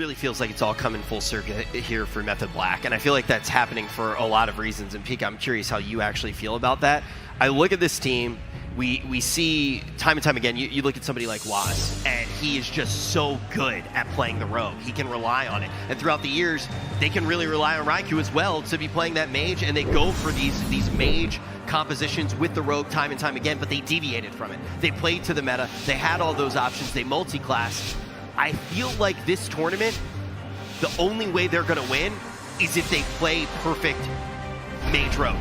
really feels like it's all coming full circle here for Method Black, and I feel like that's happening for a lot of reasons. And Pika, I'm curious how you actually feel about that. I look at this team, we see time and time again, you look at somebody like Waz, and he is just so good at playing the rogue. He can rely on it. And throughout the years, they can really rely on Raikou as well to be playing that mage, and they go for these mage compositions with the rogue time and time again, but they deviated from it. They played to the meta, they had all those options, they multi-classed. I feel like this tournament, the only way they're gonna win is if they play perfect mage rogue.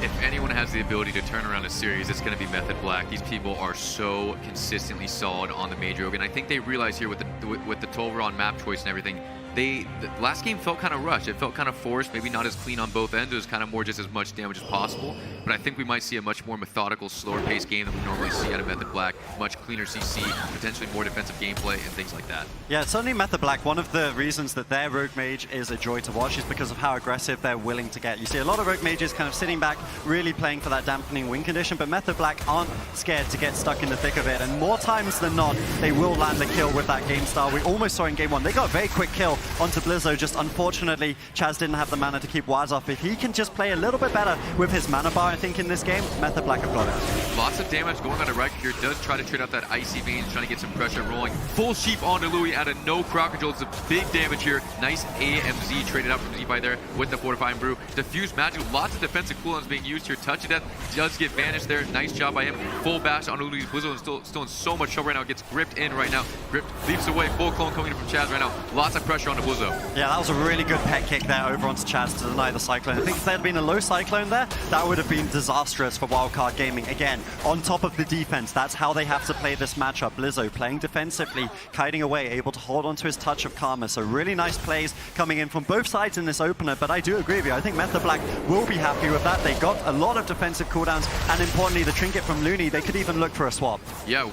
If anyone has the ability to turn around a series, it's going to be Method Black. These people are so consistently solid on the mage rogue, and I think they realize here with the 12 round map choice and everything, the last game felt kind of rushed. It felt kind of forced, maybe not as clean on both ends. It was kind of more just as much damage as possible. But I think we might see a much more methodical, slower paced game than we normally see out of Method Black. Much cleaner CC, potentially more defensive gameplay and things like that. Yeah, certainly Method Black, one of the reasons that their rogue mage is a joy to watch is because of how aggressive they're willing to get. You see a lot of rogue mages kind of sitting back, really playing for that dampening win condition, but Method Black aren't scared to get stuck in the thick of it. And more times than not, they will land the kill with that game style. We almost saw in game one. They got a very quick kill onto Blizzo, just unfortunately Chaz didn't have the mana to keep Waz off. If he can just play a little bit better with his mana bar, I think in this game, Method Black have got it. Lots of damage going on to Raikou here. Does try to trade out that Icy Veins, trying to get some pressure rolling. Full sheep onto Louis out of no crowd control. It's a big damage here. Nice AMZ traded out from Zeepai there with the Fortifying Brew. Diffuse Magic, lots of defensive cooldowns being used here. Touch of Death does get vanished there. Nice job by him. Full bash on Louis. Blizzo is still in so much trouble right now. Gets gripped in right now. Gripped, leaps away. Full clone coming in from Chaz right now. Lots of pressure on the Blizzo. Yeah, that was a really good pet kick there over onto Chaz to deny the Cyclone. I think if there had been a low Cyclone there, that would have been disastrous for Wildcard Gaming. Again, on top of the defense, that's how they have to play this matchup. Blizzo playing defensively, kiting away, able to hold onto his touch of Karma. So really nice plays coming in from both sides in this opener, but I do agree with you. I think Method Black will be happy with that. They got a lot of defensive cooldowns, and importantly, the trinket from Looney, they could even look for a swap. Yeah.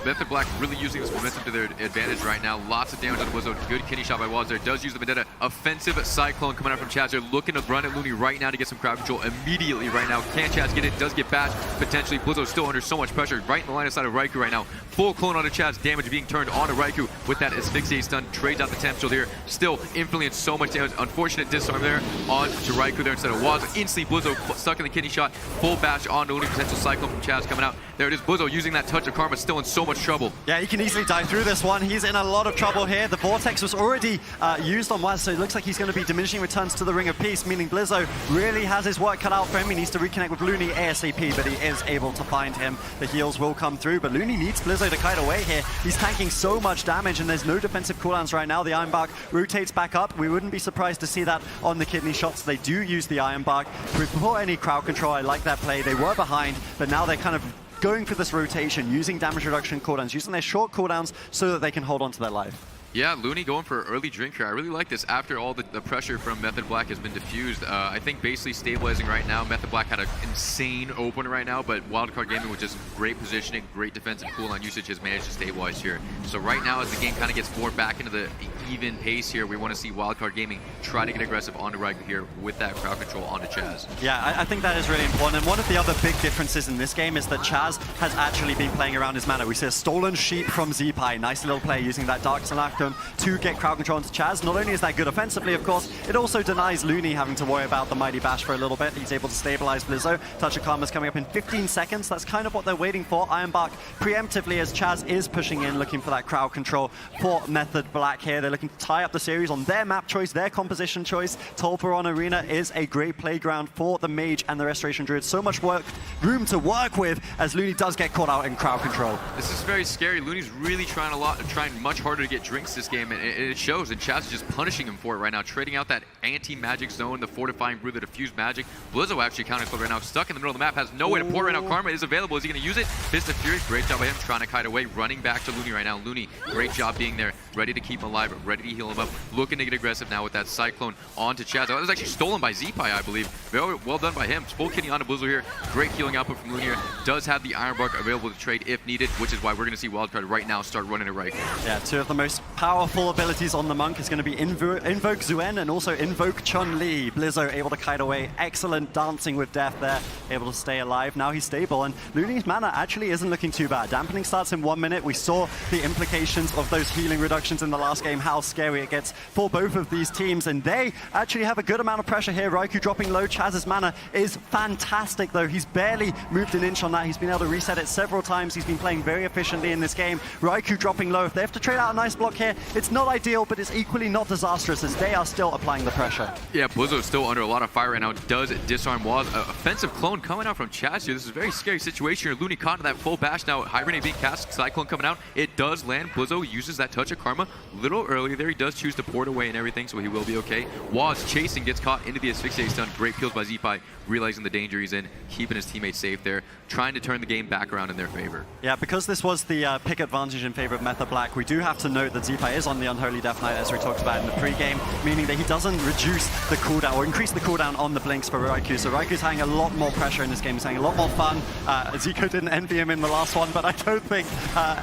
Method Black really using this momentum to their advantage right now. Lots of damage on the Blizzo. Good kidney shot by Waz there. Does use the Vendetta. Offensive Cyclone coming out from Chaz. They're looking to run at Looney right now to get some crowd control immediately right now. Can Chaz get it? Does get bashed. Potentially Blizzo still under so much pressure. Right in the line of sight of Raikou right now. Full clone onto Chaz. Damage being turned onto Raikou with that Asphyxiate stun. Trades out the temp shield here. Still infinitely in so much damage. Unfortunate disarm there onto Raikou there instead of Waz. Instantly Blizzo stuck in the kidney shot. Full bash onto Looney. Potential Cyclone from Chaz coming out. There it is. Blizzo using that touch of Karma. Still in so much trouble. Yeah, he can easily die through this one. He's in a lot of trouble here. The Vortex was already used on Waz, so it looks like he's going to be diminishing returns to the Ring of Peace, meaning Blizzo really has his work cut out for him. He needs to reconnect with Looney ASAP, but he is able to find him. The heals will come through, but Looney needs Blizzo to kite away here. He's tanking so much damage, and there's no defensive cooldowns right now. The Iron Bark rotates back up. We wouldn't be surprised to see that on the kidney shots. They do use the Iron Bark. Before any crowd control, I like that play. They were behind, but now they're kind of going for this rotation, using damage reduction cooldowns, using their short cooldowns so that they can hold on to their life. Yeah, Looney going for an early drink here. I really like this after all the pressure from Method Black has been diffused. I think basically stabilizing right now. Method Black had an insane opener right now, but Wildcard Gaming with just great positioning, great defensive cooldown usage has managed to stabilize here. So right now, as the game kind of gets more back into the even pace here, we want to see Wildcard Gaming try to get aggressive onto Raikou here with that crowd control onto Chaz. Yeah, I think that is really important. And one of the other big differences in this game is that Chaz has actually been playing around his mana. We see a stolen sheep from Zeepai. Nice little play using that Dark Salactum to get crowd control into Chaz. Not only is that good offensively, of course, it also denies Looney having to worry about the Mighty Bash for a little bit. He's able to stabilize Blizzo. Touch of Karma's coming up in 15 seconds. That's kind of what they're waiting for. Iron Bark preemptively as Chaz is pushing in, looking for that crowd control for Method Black here. They're looking to tie up the series on their map choice, their composition choice. Tolperon Arena is a great playground for the Mage and the Restoration Druid. So much room to work with as Looney does get caught out in crowd control. This is very scary. Looney's really trying much harder to get drinks this game, and it shows, and Chaz is just punishing him for it right now, trading out that anti-magic zone, the Fortifying Brew, the Diffused Magic. Blizzo actually counting right now, stuck in the middle of the map, has no way to pour right now. Karma is available. Is he going to use it? Fist of Fury, great job by him, trying to kite away, running back to Looney right now. Looney, great job being there, ready to keep him alive, ready to heal him up, looking to get aggressive now with that Cyclone onto Chaz. That was actually stolen by Zeepai, I believe. Very well done by him. Full kidney onto Blizzo here. Great healing output from Looney here. Does have the Iron Bark available to trade if needed, which is why we're going to see Wildcard right now start running it right. Yeah, two of the most powerful abilities on the Monk is going to be Invoke Zuen and also Invoke Chun-Li. Blizzo able to kite away. Excellent dancing with death there. Able to stay alive. Now he's stable. And Looney's mana actually isn't looking too bad. Dampening starts in 1 minute. We saw the implications of those healing reductions in the last game, how scary it gets for both of these teams. And they actually have a good amount of pressure here. Raikou dropping low. Chaz's mana is fantastic, though. He's barely moved an inch on that. He's been able to reset it several times. He's been playing very efficiently in this game. Raikou dropping low. If they have to trade out a nice block here, it's not ideal, but it's equally not disastrous as they are still applying the pressure. Yeah, Blizzo's still under a lot of fire right now. Does disarm Waz. Offensive clone coming out from Chaz here. This is a very scary situation here. Looney caught into that full bash now. Hibernate being cast. Cyclone coming out. It does land. Blizzo uses that touch of karma a little early there. He does choose to port away and everything, so he will be okay. Waz chasing, gets caught into the asphyxiate stun. Great peels by Zipai, realizing the danger he's in, keeping his teammates safe there, trying to turn the game back around in their favor. Yeah, because this was the pick advantage in favor of Method Black, we do have to note that Zipai is on the Unholy Death Knight, as we talked about in the pre-game, meaning that he doesn't reduce the cooldown or increase the cooldown on the blinks for Raikou. So Raikou's having a lot more pressure in this game. He's having a lot more fun. Zico didn't envy him in the last one, but I don't think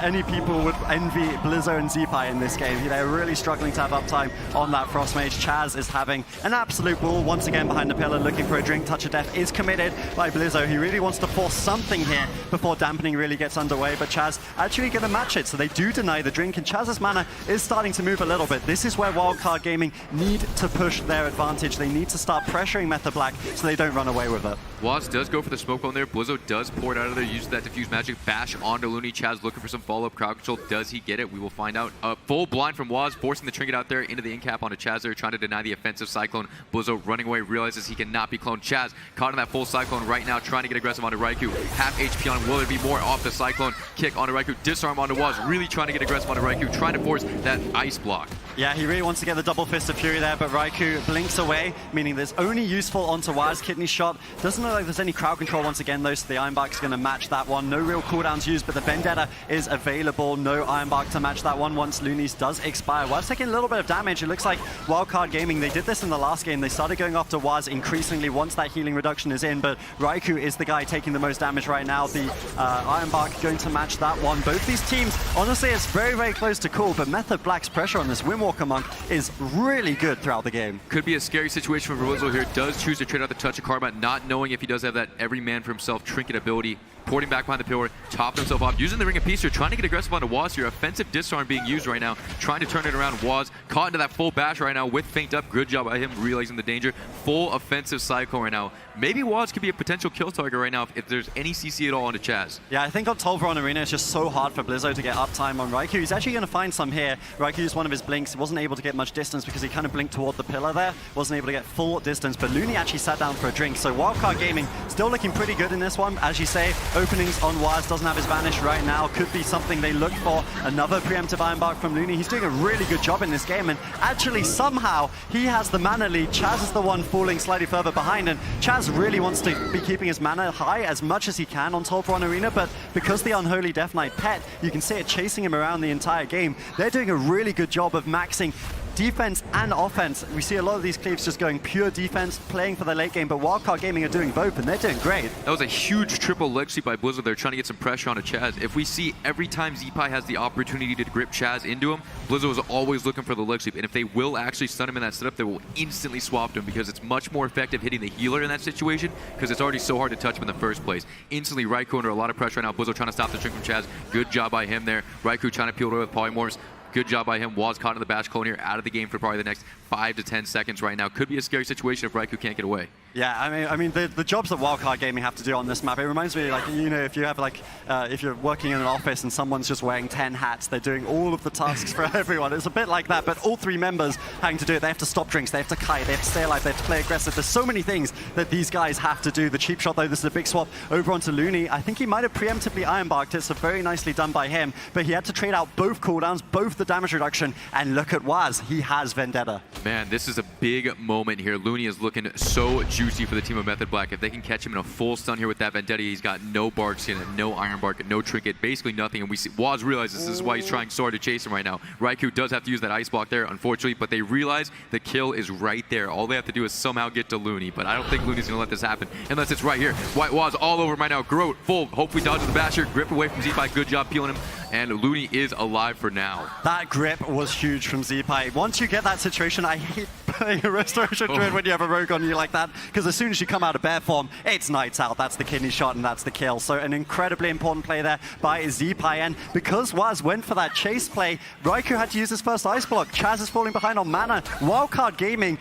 any people would envy Blizzo and Zipai in this game. They're really struggling to have uptime on that Frost Mage. Chaz is having an absolute ball once again behind the pillar, looking for a drink. Touch of Death is committed by Blizzo. He really wants to force something here before dampening really gets underway, but Chaz actually going to match it, so they do deny the drink, and Chaz's mana is starting to move a little bit. This is where Wildcard Gaming need to push their advantage. They need to start pressuring Method Black so they don't run away with it. Waz does go for the smoke on there. Blizzo does pour it out of there, uses that diffuse magic, bash onto Looney. Chaz looking for some follow-up crowd control. Does he get it? We will find out. Full blind from Waz, forcing the trinket out there into the in-cap onto Chaz there, trying to deny the offensive Cyclone. Blizzo running away, realizes he cannot be cloned. Chaz caught in that full Cyclone right now, trying to get aggressive onto Raikou. Half HP on him. Will it be more off the Cyclone? Kick onto Raikou. Disarm onto Waz. Really trying to get aggressive onto Raikou, trying to force that ice block. Yeah, he really wants to get the double fist of fury there, but Raikou blinks away, meaning there's only useful onto Waz. Kidney shot. Doesn't look like there's any crowd control once again, though, so the Iron Bark is going to match that one. No real cooldowns used, but the Vendetta is available. No Iron Bark to match that one once Looney's does expire. Waz taking a little bit of damage. It looks like Wildcard Gaming, they did this in the last game. They started going after Waz increasingly once that healing reduction is in, but Raikou is the guy taking the most damage right now. The Iron Bark going to match that one. Both these teams, honestly, it's very, very close to cool, but Method Black's pressure on this Windwalker Monk is really good throughout the game. Could be a scary situation for Blizzo here. Does choose to trade out the touch of karma, not knowing if he does have that every man for himself trinket ability. Porting back behind the pillar, topped himself off, using the Ring of Peace here, trying to get aggressive onto Waz here. Offensive disarm being used right now, trying to turn it around. Waz caught into that full bash right now with Feint up. Good job by him realizing the danger. Full offensive cycle right now. Maybe Waz could be a potential kill target right now if there's any CC at all onto Chaz. Yeah, I think on Tolvaron Arena, it's just so hard for Blizzo to get uptime on Raikou. He's actually going to find some here. Raikou used one of his blinks. He wasn't able to get much distance because he kind of blinked toward the pillar there. Wasn't able to get full distance, but Looney actually sat down for a drink. So Wildcard Gaming still looking pretty good in this one. As you say, openings on Waz doesn't have his vanish right now. Could be something they look for. Another preemptive Iron Bark from Looney. He's doing a really good job in this game, and actually somehow he has the mana lead. Chaz is the one falling slightly further behind, and Chaz really wants to be keeping his mana high as much as he can on Tolvaron Arena, but because the Unholy Death Knight pet, you can see it chasing him around the entire game. They're doing a really good job of maxing defense and offense. We see a lot of these cleaves just going pure defense, playing for the late game, but Wildcard Gaming are doing both, and they're doing great. That was a huge triple leg sweep by Blizzo there, trying to get some pressure onto Chaz. If we see every time Zipai has the opportunity to grip Chaz into him, Blizzo is always looking for the leg sweep, and if they will actually stun him in that setup, they will instantly swap him because it's much more effective hitting the healer in that situation because it's already so hard to touch him in the first place. Instantly, Raikou under a lot of pressure right now. Blizzo trying to stop the drink from Chaz. Good job by him there. Raikou trying to peel it away with polymorphs. Good job by him. Waz caught in the bash clone here, out of the game for probably the next 5 to 10 seconds right now. Could be a scary situation if Raikou can't get away. Yeah, I mean, the jobs that Wildcard Gaming have to do on this map, it reminds me, like, you know, if you have like, if you're working in an office and someone's just wearing 10 hats, they're doing all of the tasks for everyone. It's a bit like that, but all three members having to do it. They have to stop drinks, they have to kite, they have to stay alive, they have to play aggressive. There's so many things that these guys have to do. The cheap shot, though, this is a big swap over onto Looney. I think he might have preemptively Iron Barked it, so very nicely done by him, but he had to trade out both cooldowns, both the damage reduction, and look at Waz. He has Vendetta. Man, this is a big moment here. Looney is looking so juicy for the team of Method Black. If they can catch him in a full stun here with that Vendetta, he's got no bark skin, no Iron Bark, no trinket, basically nothing. And we see Waz realizes this is why he's trying so hard to chase him right now. Raikou does have to use that ice block there, unfortunately, but they realize the kill is right there. All they have to do is somehow get to Looney, but I don't think Looney's gonna let this happen unless it's right here. White Waz all over him right now. Groat full, hopefully dodges the basher, grip away from Zipai. Good job peeling him. and Looney is alive for now. That grip was huge from Z-Pi. Once you get that situation, I hate playing a Restoration Druid when you have a rogue on you like that, because as soon as you come out of bear form, it's nights out. That's the kidney shot and that's the kill. So an incredibly important play there by Z-Pi, and because Waz went for that chase play, Raikou had to use his first ice block. Chaz is falling behind on mana. Wildcard Gaming,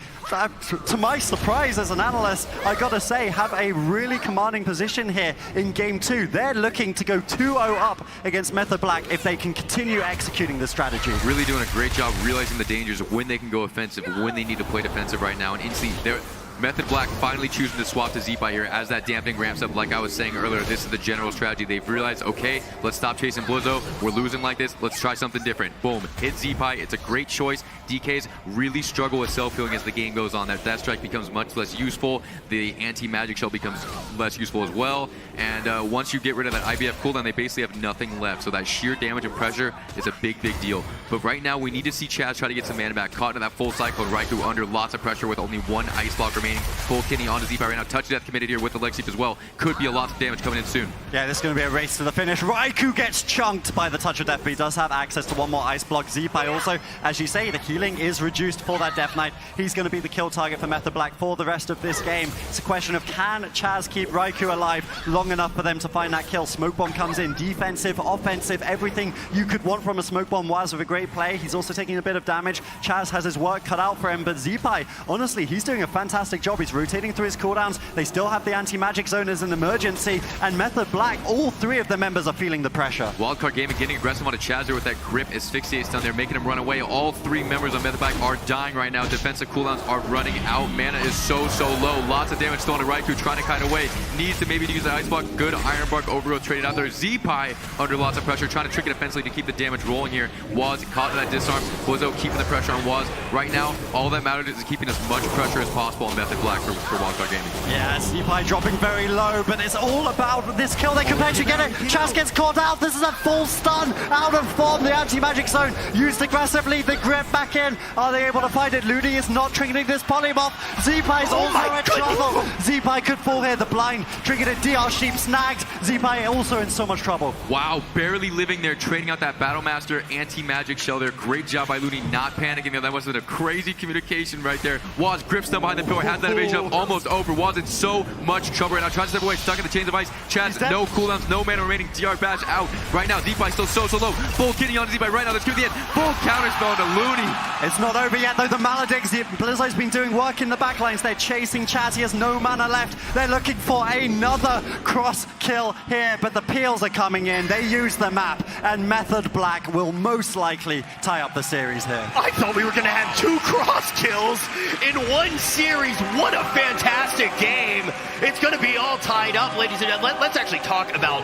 to my surprise as an analyst, I gotta say, have a really commanding position here in game 2. They're looking to go 2-0 up against Method Black if they can continue executing this strategy. Really doing a great job realizing the dangers of when they can go offensive, when they need to play defensive right now, and instantly they're Method Black finally choosing to swap to Z-Pi here as that dampening ramps up. Like I was saying earlier, this is the general strategy. They've realized, okay, let's stop chasing Blizzo. We're losing like this. Let's try something different. Boom. Hit Z-Pi. It's a great choice. DKs really struggle with self-healing as the game goes on. That strike becomes much less useful. The anti-magic shell becomes less useful as well. And once you get rid of that IBF cooldown, they basically have nothing left. So that sheer damage and pressure is a big, big deal. But right now, we need to see Chaz try to get some mana back. Caught in that full cyclone. Raikou under lots of pressure with only one ice block remaining. Full kidney onto Z-Pi right now. Touch death committed here with the leg sweep as well. Could be a lot of damage coming in soon. Yeah, this is going to be a race to the finish. Raikou gets chunked by the touch of death, but he does have access to one more ice block. Z-Pi also, as you say, the healing is reduced for that Death Knight. He's going to be the kill target for Method Black for the rest of this game. It's a question of, can Chaz keep Raikou alive long enough for them to find that kill? Smoke Bomb comes in, defensive, offensive, everything you could want from a Smoke Bomb. Was with a great play. He's also taking a bit of damage. Chaz has his work cut out for him, but Z-Pi, honestly, he's doing a fantastic job. He's rotating through his cooldowns. They still have the anti-magic zone as an emergency, and Method Black, all three of the members are feeling the pressure. Wildcard Gaming getting aggressive on a Chaz here with that grip. Asphyxiate's down there, making him run away. All three members of Method Black are dying right now. Defensive cooldowns are running out. Mana is so low. Lots of damage thrown to Raikou, trying to kite away. Needs to maybe use the ice block. Good Iron Bark overgrowth traded out there. Z-Pi under lots of pressure, trying to trick it offensively to keep the damage rolling here. Waz caught in that disarm. Blizzo keeping the pressure on Waz. Right now, all that matters is keeping as much pressure as possible on Method Black for Wildcard Gaming. Yeah, Z-Pi dropping very low, but it's all about this kill. They can potentially get it. Chaz gets caught out. This is a full stun. Out of form. The anti-magic zone used aggressively. The grip back in. Are they able to find it? Looney is not triggering this polymorph. Z-Pi is also in trouble. Z-Pi could fall here. The blind triggered it. DR Sheep snagged. Z-Pi also in so much trouble. Wow, barely living there, trading out that Battlemaster anti-magic shell there. Great job by Looney, not panicking there. That was a crazy communication right there. Waz grips down behind the pillar, has that evasion up almost over. Waz in so much trouble right now. Tries to step away, stuck in the chains of ice. Chaz, no cooldowns, no mana remaining. DR Bash out. Right now, Z-Pi still so low. Full kidney on Z-Pi right now. Let's give the end. Full counterspell to Looney. It's not over yet, though. The Maledicts, Blizzo's been doing work in the backlines. They're chasing Chaz. He has no mana left. They're looking for another cross kill here, but the peels are coming in. They use the map, and Method Black will most likely tie up the series here. I thought we were going to have 2 cross kills in one series. What a fantastic game. It's going to be all tied up, ladies and gentlemen. Let's actually talk about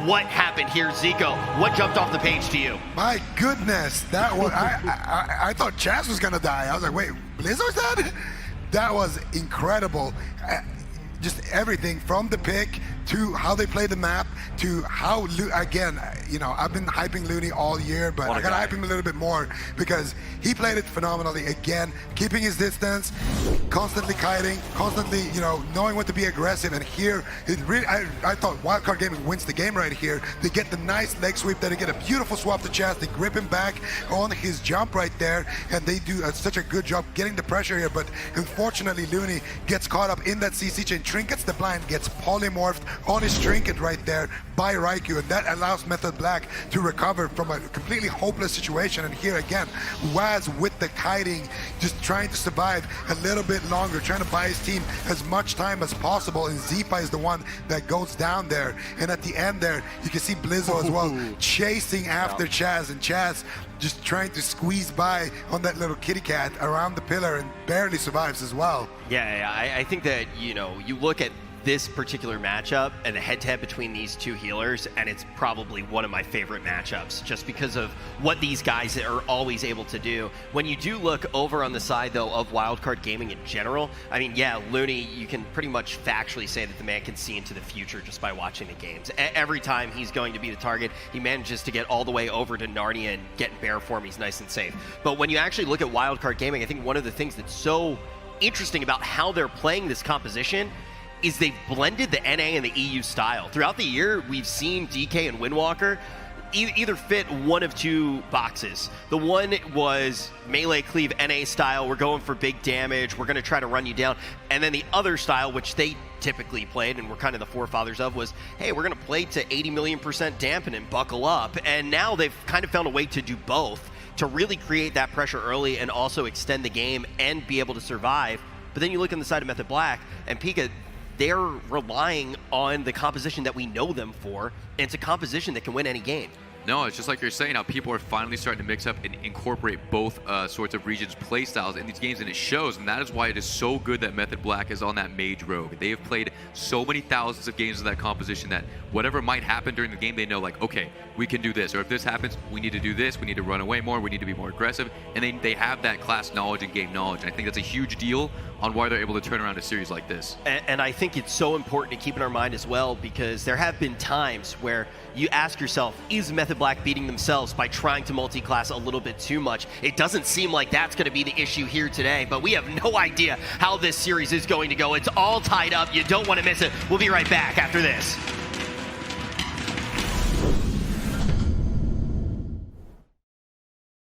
what happened here. Zico, what jumped off the page to you? My goodness, that was, I thought Chaz was going to die. I was like, wait, Blizzo's dead? That was incredible. Just everything from the pick to how they play the map to how, again, you know, I've been hyping Looney all year, but I gotta hype him a little bit more because he played it phenomenally again, keeping his distance, constantly kiting, constantly, you know, knowing when to be aggressive. And here, it really, I thought Wildcard Gaming wins the game right here. They get the nice leg sweep, they get a beautiful swap to Chaz, they grip him back on his jump right there, and they do such a good job getting the pressure here. But unfortunately, Looney gets caught up in that CC chain, trinkets the blind, gets polymorphed on his trinket right there by Raikou, and that allows Method Black to recover from a completely hopeless situation. And here again, Waz with the kiting, just trying to survive a little bit longer, trying to buy his team as much time as possible, and Z-Pi is the one that goes down there. And at the end there, you can see Blizzo as well chasing after Chaz, and Chaz just trying to squeeze by on that little kitty cat around the pillar and barely survives as well. Yeah, I think that, you know, you look at this particular matchup and the head-to-head between these two healers, and it's probably one of my favorite matchups just because of what these guys are always able to do. When you do look over on the side, though, of Wildcard Gaming in general, I mean, yeah, Looney, you can pretty much factually say that the man can see into the future just by watching the games. Every time he's going to be the target, he manages to get all the way over to Narnia and get in bear form. He's nice and safe. But when you actually look at Wildcard Gaming, I think one of the things that's so interesting about how they're playing this composition is they've blended the NA and the EU style. Throughout the year, we've seen DK and Windwalker either fit one of two boxes. The one was melee cleave NA style, we're going for big damage, we're going to try to run you down. And then the other style, which they typically played and were kind of the forefathers of, was, hey, we're going to play to 80 million % dampen and buckle up. And now they've kind of found a way to do both, to really create that pressure early and also extend the game and be able to survive. But then you look on the side of Method Black, and Pika, they're relying on the composition that we know them for, and it's a composition that can win any game. No, it's just like you're saying, how people are finally starting to mix up and incorporate both sorts of regions' play styles in these games, and it shows, and that is why it is so good that Method Black is on that Mage Rogue. They have played so many thousands of games of that composition that whatever might happen during the game, they know, like, okay, we can do this, or if this happens, we need to do this, we need to run away more, we need to be more aggressive, and they have that class knowledge and game knowledge, and I think that's a huge deal on why they're able to turn around a series like this. And I think it's so important to keep in our mind as well, because there have been times where you ask yourself, is Method Black beating themselves by trying to multi-class a little bit too much? It doesn't seem like that's going to be the issue here today, but we have no idea how this series is going to go. It's all tied up. You don't want to miss it. We'll be right back after this.